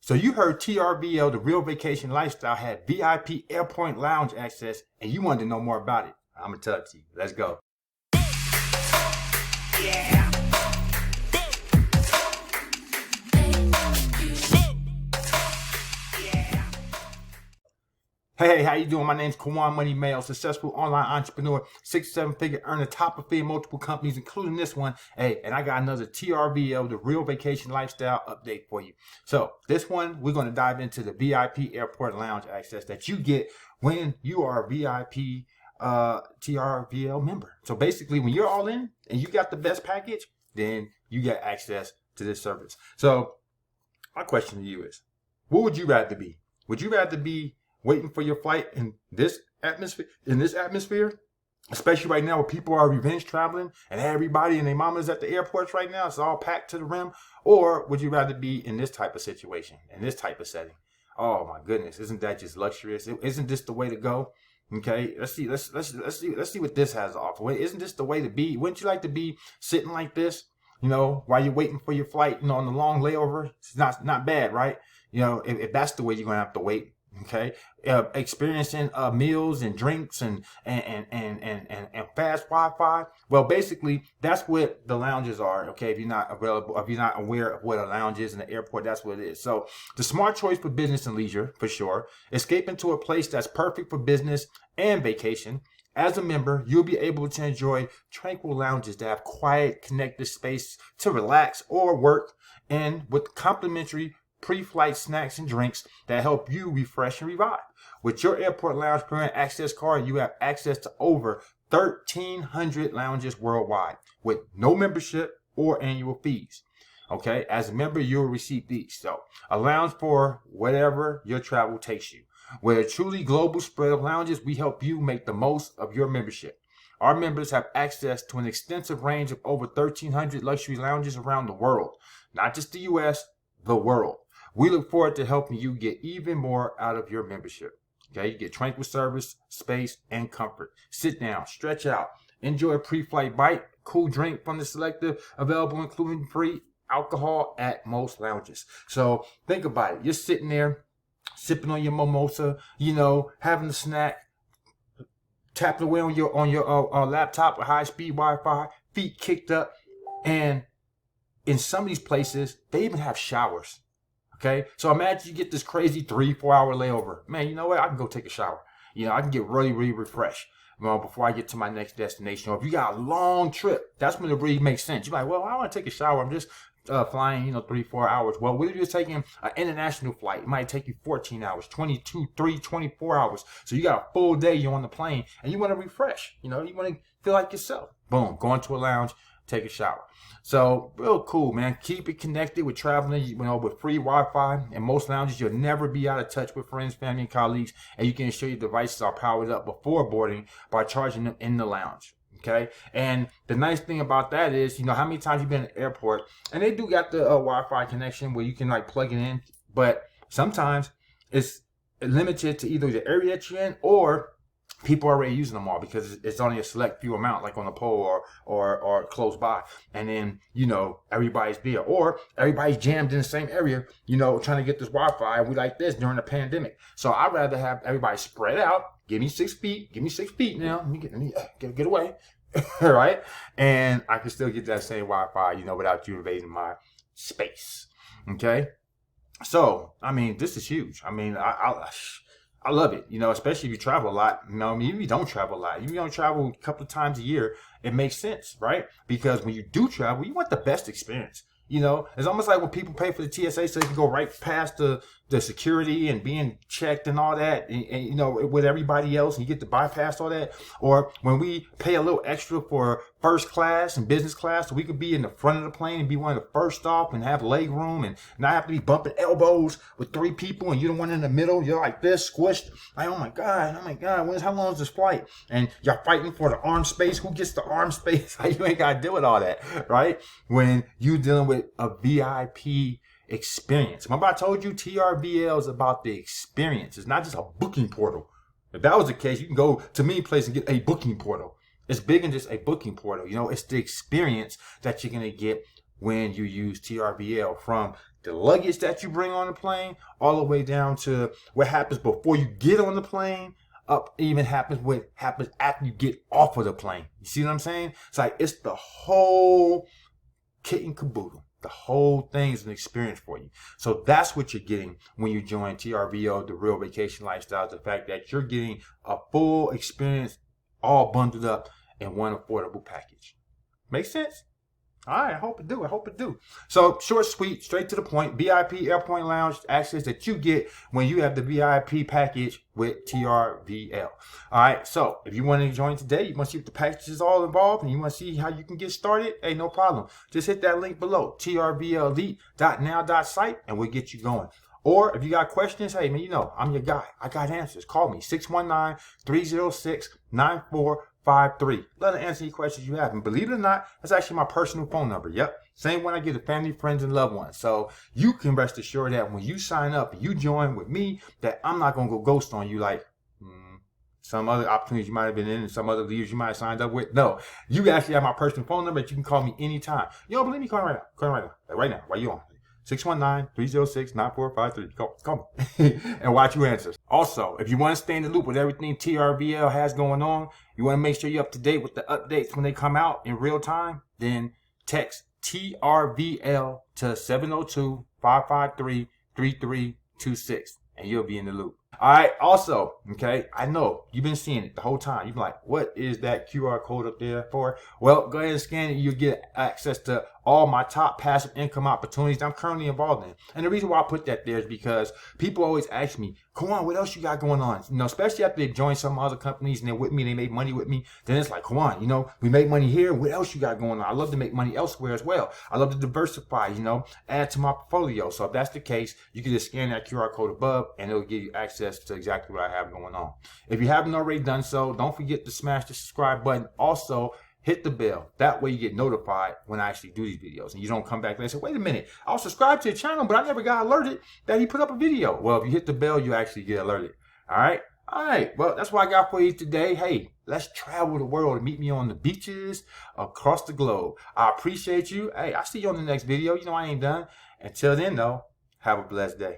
So you heard TRVL, the Real Vacation Lifestyle, had VIP Airport Lounge access, and you wanted to know more about it. I'm going to tell it to you. Let's go. Yeah. Hey, how you doing? My name's Kawan Money Mail, successful online entrepreneur, 6-7 figure earner, top of feed multiple companies, including this one. Hey, and I got another TRVL, the Real Vacation Lifestyle update for you. So this one, we're going to dive into the VIP Airport Lounge access that you get when you are a VIP TRVL member. So basically, when you're all in and you got the best package, then you get access to this service. So my question to you is, what would you rather be? Would you rather be waiting for your flight in this atmosphere, especially right now where people are revenge traveling and everybody and their mamas at the airports right now, it's all packed to the rim? Or would you rather be in this type of situation, in this type of setting? Oh my goodness, isn't that just luxurious? Isn't this the way to go? Okay, let's see what this has to offer. Isn't this the way to be? Wouldn't you like to be sitting like this, while you're waiting for your flight, on the long layover? It's not bad, right? If that's the way you're gonna have to wait. Okay, experiencing meals and drinks and fast Wi-Fi. Well, basically, that's what the lounges are. Okay, if you're not aware of what a lounge is in the airport, that's what it is. So, the smart choice for business and leisure, for sure. Escape into a place that's perfect for business and vacation. As a member, you'll be able to enjoy tranquil lounges that have quiet, connected space to relax or work, and with complimentary pre-flight snacks and drinks that help you refresh and revive. With your Airport Lounge Pertain Access card, you have access to over 1,300 lounges worldwide with no membership or annual fees. Okay, as a member, you'll receive these. So, a lounge for whatever your travel takes you. With a truly global spread of lounges, we help you make the most of your membership. Our members have access to an extensive range of over 1,300 luxury lounges around the world, not just the U.S., the world. We look forward to helping you get even more out of your membership. Okay, you get tranquil service, space, and comfort. Sit down, stretch out, enjoy a pre-flight bite, cool drink from the selective available, including free alcohol at most lounges. So think about it. You're sitting there, sipping on your mimosa, having a snack, tapping away on your laptop with high-speed Wi-Fi, feet kicked up, and in some of these places, they even have showers. Okay, so imagine you get this crazy 3-4 hour layover. Man, you know what? I can go take a shower. I can get really, really refreshed before I get to my next destination. Or if you got a long trip, that's when it really makes sense. You're like, well, I want to take a shower. I'm just flying, 3-4 hours. Well, what if you're taking an international flight? It might take you 14 hours, 24 hours. So you got a full day. You're on the plane and you want to refresh. You want to feel like yourself. Boom, go into a lounge, take a shower. So real cool, man. Keep it connected with traveling, with free Wi-Fi. In most lounges, you'll never be out of touch with friends, family, and colleagues. And you can ensure your devices are powered up before boarding by charging them in the lounge. Okay. And the nice thing about that is, how many times you've been at the airport, and they do got the Wi-Fi connection where you can plug it in, but sometimes it's limited to either the area that you're in or people are already using them all because it's only a select few amount, like on a pole or close by. And then, everybody's there. Or everybody's jammed in the same area, trying to get this Wi-Fi. We like this during the pandemic. So I'd rather have everybody spread out. Give me 6 feet. Give me 6 feet now. Let me get away. All right? And I can still get that same Wi-Fi, without you invading my space. Okay? So, this is huge. I love it, especially if you travel a lot. Even if you don't travel a lot, even if you don't travel a couple of times a year, it makes sense, right? Because when you do travel, you want the best experience. It's almost like when people pay for the TSA so they can go right past the security and being checked and all that, and with everybody else, and you get to bypass all that. Or when we pay a little extra for first class and business class, so we could be in the front of the plane and be one of the first off and have leg room and not have to be bumping elbows with 3 people and you're the one in the middle. You're like this, squished. Like, oh my God, how long is this flight? And you're fighting for the arm space. Who gets the arm space? You ain't got to deal with all that, right? When you're dealing with a VIP experience. Remember I told you TRVL is about the experience. It's not just a booking portal. If that was the case, you can go to many places and get a booking portal. It's bigger than just a booking portal. It's the experience that you're going to get when you use TRVL, from the luggage that you bring on the plane, all the way down to what happens before you get on the plane, up even happens what happens after you get off of the plane. You see what I'm saying? It's like it's the whole kit and caboodle. The whole thing is an experience for you. So that's what you're getting when you join TRVL, the Real Vacation Lifestyle. The fact that you're getting a full experience all bundled up in one affordable package. Make sense? All right, I hope it do. I hope it do. So short, sweet, straight to the point. VIP Airport Lounge access that you get when you have the VIP package with TRVL. All right, so if you want to join today, you want to see what the package is all involved, and you want to see how you can get started, hey, no problem. Just hit that link below, trvlelite.now.site, and we'll get you going. Or if you got questions, hey, man, you know, I'm your guy. I got answers. Call me, 619-306-9453. Let me answer any questions you have. And believe it or not, that's actually my personal phone number. Yep. Same one I give to family, friends, and loved ones. So you can rest assured that when you sign up and you join with me, that I'm not going to go ghost on you like some other opportunities you might have been in and some other leaders you might have signed up with. No, you actually have my personal phone number that you can call me anytime. You don't believe me? Call me right now. Call me right now. Like right now. While you on? 619-306-9453. Call me. And watch you answer. Also, if you want to stay in the loop with everything TRVL has going on, you want to make sure you're up to date with the updates when they come out in real time, then text TRVL to 702-553-3326 and you'll be in the loop. All right. Also, okay, I know you've been seeing it the whole time. You're like, what is that QR code up there for? Well, go ahead and scan it. You'll get access to all my top passive income opportunities that I'm currently involved in. And the reason why I put that there is because people always ask me, Kawan, what else you got going on? You know, especially after they've joined some other companies and they're with me, they made money with me. Then it's like, Kawan, you know, we make money here. What else you got going on? I love to make money elsewhere as well. I love to diversify, you know, add to my portfolio. So if that's the case, you can just scan that QR code above and it'll give you access to exactly what I have going on. If you haven't already done so, don't forget to smash the subscribe button. Also, hit the bell. That way you get notified when I actually do these videos. And you don't come back later and say, wait a minute, I was subscribed to your channel, but I never got alerted that he put up a video. Well, if you hit the bell, you actually get alerted. All right? All right. Well, that's what I got for you today. Hey, let's travel the world and meet me on the beaches across the globe. I appreciate you. Hey, I'll see you on the next video. You know I ain't done. Until then, though, have a blessed day.